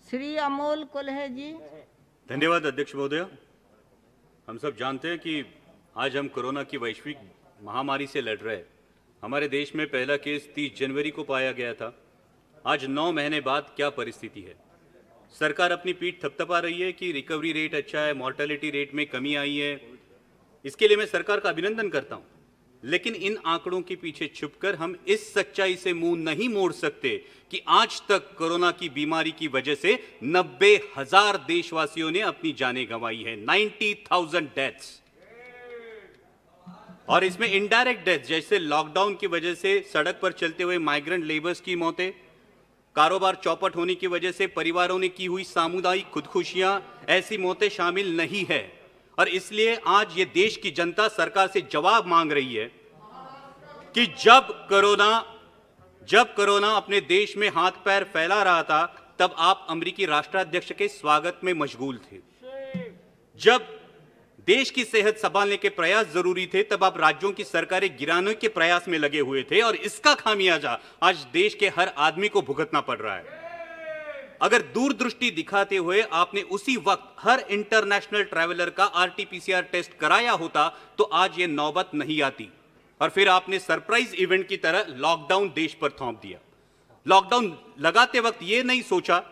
श्री अमोल कुल्हे जी। धन्यवाद अध्यक्ष महोदय। हम सब जानते हैं कि आज हम कोरोना की वैश्विक महामारी से लड़ रहे हैं। हमारे देश में पहला केस 30 जनवरी को पाया गया था। आज 9 महीने बाद क्या परिस्थिति है? सरकार अपनी पीठ थपथपा रही है कि रिकवरी रेट अच्छा है, मॉर्टेलिटी रेट में कमी आई है। इसके लिए मैं सरकार का अभिनंदन करता हूं, लेकिन इन आंकड़ों के पीछे छुपकर हम इस सच्चाई से मुंह नहीं मोड़ सकते कि आज तक कोरोना की बीमारी की वजह से 90,000 देशवासियों ने अपनी जानें गंवाई है। 90,000 डेथ्स, और इसमें इनडायरेक्ट डेथ जैसे लॉकडाउन की वजह से सड़क पर चलते हुए माइग्रेंट लेबर्स की मौतें, कारोबार चौपट होने की वजह से परिवारों ने की हुई सामुदायिक खुदकुशियां, ऐसी मौतें शामिल नहीं है। और इसलिए आज ये देश की जनता सरकार से जवाब मांग रही है कि जब कोरोना अपने देश में हाथ पैर फैला रहा था, तब आप अमेरिकी राष्ट्राध्यक्ष के स्वागत में मशगूल थे। जब देश की सेहत संभालने के प्रयास जरूरी थे, तब आप राज्यों की सरकारें गिराने के प्रयास में लगे हुए थे, और इसका खामियाजा आज देश के हर आदमी को भुगतना पड़ रहा है। अगर दूरदृष्टि दिखाते हुए आपने उसी वक्त हर इंटरनेशनल ट्रैवलर का आरटीपीसीआर टेस्ट कराया होता, तो आज ये नौबत नहीं आती। और फिर आपने सरप्राइज इवेंट की तरह लॉकडाउन देश पर थोप दिया। लॉकडाउन लगाते वक्त ये नहीं सोचा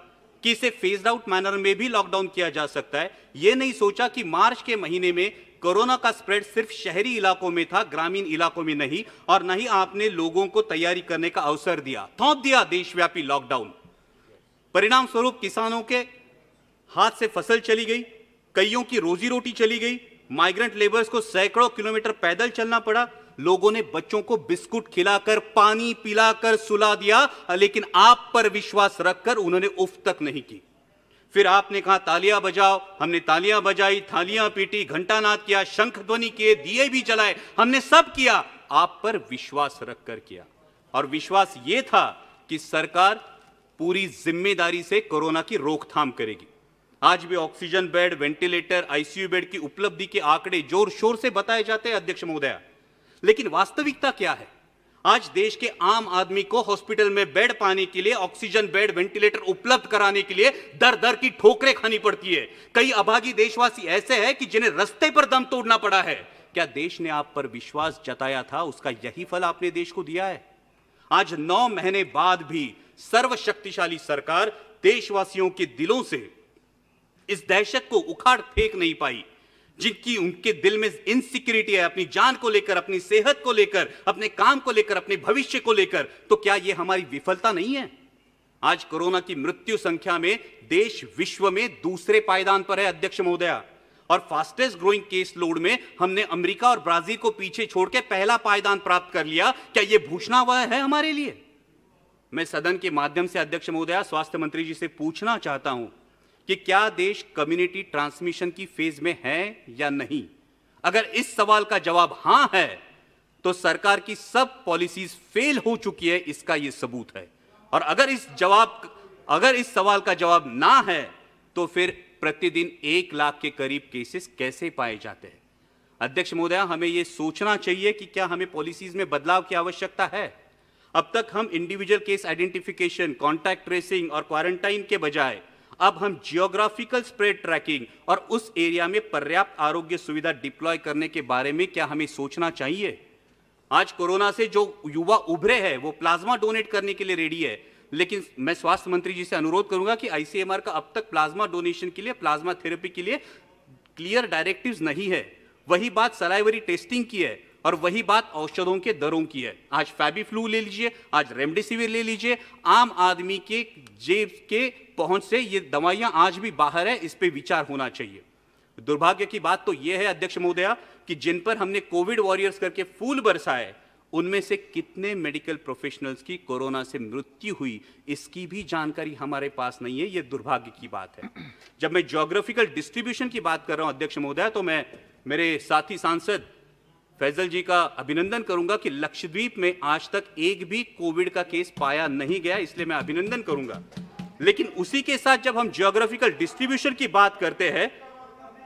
कि इसे फेज्ड आउट मैनर में भी लॉकडाउन किया जा सकता है। ये नहीं सोचा कि मार्च के महीने में कोरोना का स्प्रेड सिर्फ शहरी इलाकों में था, ग्रामीण इलाकों में नहीं। और नहीं आपने लोगों को तैयारी करने का अवसर दिया, थोप दिया देशव्यापी लॉकडाउन। परिणाम स्वरूप किसानों के हाथ से फसल चली गई, कईयों की रोजी रोटी चली गई, माइग्रेंट लेबर्स को सैकड़ों किलोमीटर पैदल चलना पड़ा। लोगों ने बच्चों को बिस्कुट खिलाकर, पानी पिलाकर सुला दिया, लेकिन आप पर विश्वास रखकर उन्होंने उफ तक नहीं की। फिर आपने कहा तालियां बजाओ, हमने तालियां बजाई, थालियां पीटी, घंटानाद किया, शंख ध्वनि किए, दिए भी जलाए, हमने सब किया, आप पर विश्वास रखकर किया। और विश्वास यह था कि सरकार पूरी जिम्मेदारी से कोरोना की रोकथाम करेगी। आज भी oxygen bed, ventilator, ICU bed की उपलब्धि के आंकड़े जोर शोर से बताए जाते हैं अध्यक्ष महोदया, लेकिन वास्तविकता क्या है? आज देश के आम आदमी को हॉस्पिटल में बेड पाने के लिए, ऑक्सीजन बेड, वेंटिलेटर उपलब्ध कराने के लिए दर दर की ठोकरें खानी पड़ती है। कई अभागी देशवासी ऐसे हैं कि जिन्हें रास्ते पर दम तोड़ना पड़ा है। क्या देश ने आप पर विश्वास जताया था, उसका यही फल आपने देश को दिया है? आज 9 महीने बाद भी सर्वशक्तिशाली सरकार देशवासियों के दिलों से इस दहशत को उखाड़ फेंक नहीं पाई, जिनकी उनके दिल में इनसिक्योरिटी है, अपनी जान को लेकर, अपनी सेहत को लेकर, अपने काम को लेकर, अपने भविष्य को लेकर। तो क्या यह हमारी विफलता नहीं है? आज कोरोना की मृत्यु संख्या में देश विश्व में दूसरे पायदान पर है अध्यक्ष महोदया, और फास्टेस्ट ग्रोइंग केस लोड में हमने अमेरिका और ब्राजील को पीछे छोड़ के पहला पायदान प्राप्त कर लिया। क्या यह भूषणावह है हमारे लिए? मैं सदन के माध्यम से अध्यक्ष महोदया स्वास्थ्य मंत्री जी से पूछना चाहता हूं कि क्या देश कम्युनिटी ट्रांसमिशन की फेज में है या नहीं? अगर इस सवाल का जवाब हां है, तो सरकार की सब पॉलिसीज फेल हो चुकी है, इसका यह सबूत है। और अगर इस सवाल का जवाब ना है, तो फिर प्रतिदिन 1 लाख के करीब केसेस कैसे पाए जाते हैं? अध्यक्ष महोदया, हमें यह सोचना चाहिए कि क्या हमें पॉलिसीज में बदलाव की आवश्यकता है। अब तक हम individual case identification, contact tracing और क्वारंटाइन के बजाय अब हम जियोग्राफिकल स्प्रेड ट्रैकिंग और उस एरिया में पर्याप्त आरोग्य सुविधा डिप्लॉय करने के बारे में क्या हमें सोचना चाहिए? आज कोरोना से जो युवा उभरे हैं वो प्लाज्मा डोनेट करने के लिए रेडी है, लेकिन मैं स्वास्थ्य मंत्री जी से अनुरोध करूंगा कि आईसीएमआर का अब तक प्लाज्मा डोनेशन के लिए, प्लाज्मा थेरेपी के लिए क्लियर डायरेक्टिव्स नहीं है। वही बात सलाइवरी टेस्टिंग की है, और वही बात औषधों के दरों की है। आज फैबीफ्लू ले लीजिए, आज रेमडेसिविर ले लीजिए, आम आदमी के जेब के पहुंच से ये दवाइयां आज भी बाहर है, इस पे विचार होना चाहिए। दुर्भाग्य की बात तो यह है अध्यक्ष महोदया कि जिन पर हमने कोविड वॉरियर्स करके फूल बरसाए, उनमें से कितने मेडिकल प्रोफेशनल्स की कोरोना से मृत्यु हुई, इसकी भी जानकारी हमारे पास नहीं है। यह दुर्भाग्य की बात है। जब मैं ज्योग्राफिकल डिस्ट्रीब्यूशन की बात कर रहा हूं अध्यक्ष महोदया, तो मैं मेरे साथी सांसद फैजल जी का अभिनंदन करूंगा कि लक्षद्वीप में आज तक एक भी कोविड का केस पाया नहीं गया, इसलिए मैं अभिनंदन करूंगा। लेकिन उसी के साथ जब हम ज्योग्राफिकल डिस्ट्रीब्यूशन की बात करते हैं,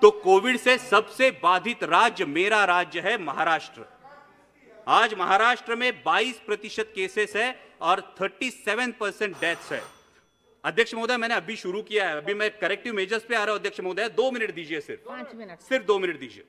तो कोविड से सबसे बाधित राज्य मेरा राज्य है महाराष्ट्र। आज महाराष्ट्र में 22% केसेस है और 37% डेथ्स है। अध्यक्ष महोदय, मैंने अभी शुरू किया है, अभी मैं करेक्टिव मेजर्स पे आ रहा हूं। अध्यक्ष महोदय 2 मिनट दीजिए, 5 मिनट। सिर्फ 2 मिनट दीजिए।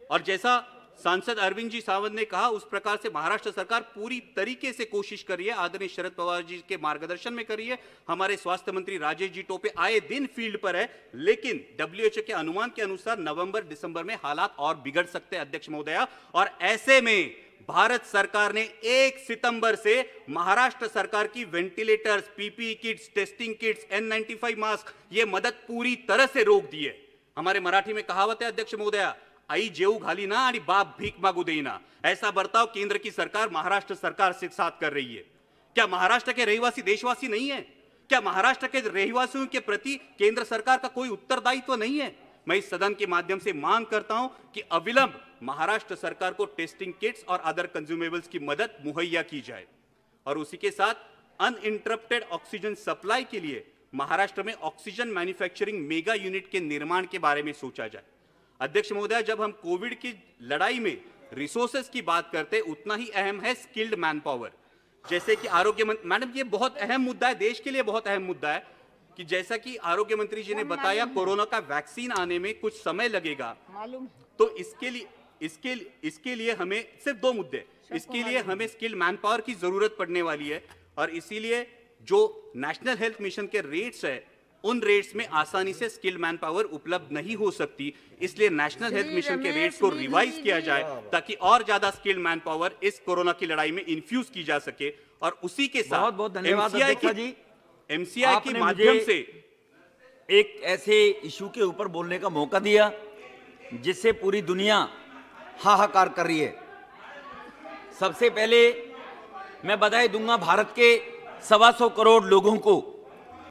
और जैसा सांसद अरविंद जी सावंत ने कहा, उस प्रकार से महाराष्ट्र सरकार पूरी तरीके से कोशिश कर रही है, आदरणीय शरद पवार जी के मार्गदर्शन में कर रही है। हमारे स्वास्थ्य मंत्री राजेश जी टोपे आए दिन फील्ड पर है, लेकिन WHO के अनुमान के अनुसार नवंबर दिसंबर में हालात और बिगड़ सकते हैं अध्यक्ष महोदया। और ऐसे में भारत सरकार ने 1 सितंबर से महाराष्ट्र सरकार की ventilators, PPE kits, testing kits, N95 mask, ये मदद पूरी तरह से रोक दी है। हमारे मराठी में कहावत है अध्यक्ष महोदया, आई जेऊ घाली ना आणि बाप भीक मागू देना। ऐसा बर्ताव केंद्र की सरकार महाराष्ट्र सरकार से साथ कर रही है। क्या महाराष्ट्र के रहवासी देशवासी नहीं है? क्या महाराष्ट्र के रहवासियों के प्रति केंद्र सरकार का कोई उत्तरदायित्व नहीं है? मैं इस सदन के माध्यम से मांग करता हूं कि अविलंब महाराष्ट्र सरकार को टेस्टिंग किट्स और अदर कंज्यूमेबल्स की मदद मुहैया की जाए और उसी के साथ अनइंटरप्टेड ऑक्सीजन सप्लाई के लिए महाराष्ट्र में ऑक्सीजन मैन्युफैक्चरिंग मेगा यूनिट के निर्माण के बारे में सोचा जाए। अध्यक्ष महोदय, जब हम कोविड की लड़ाई में रिसोर्सेज की बात करते हैं, उतना ही अहम है स्किल्ड मैन पावर। जैसे कि आरोग्य मंत्री, मैडम ये बहुत अहम मुद्दा है, देश के लिए बहुत अहम मुद्दा है कि जैसा कि आरोग्य मंत्री जी ने बताया, कोरोना का वैक्सीन आने में कुछ समय लगेगा, मालूम है। तो इसके लिए हमें सिर्फ 2 मुद्दे, इसके लिए हमें स्किल्ड मैन पावर की जरूरत पड़ने वाली है। और इसीलिए जो नेशनल हेल्थ मिशन के रेट्स है, उन रेट्स में आसानी से स्किल्ड मैन पावर उपलब्ध नहीं हो सकती। इसलिए नेशनल हेल्थ मिशन के रेट्स को रिवाइज किया जाए ताकि और ज्यादा स्किल्ड मैन पावर इस कोरोना की लड़ाई में इन्फ्यूज की जा सके। और उसी के साथ बहुत बहुत धन्यवाद अध्यक्ष जी, एमसीआई के माध्यम से एक ऐसे इशू के ऊपर बोलने का मौका दिया जिससे पूरी दुनिया हाहाकार कर रही है। सबसे पहले मैं बधाई दूंगा भारत के 125 करोड़ लोगों को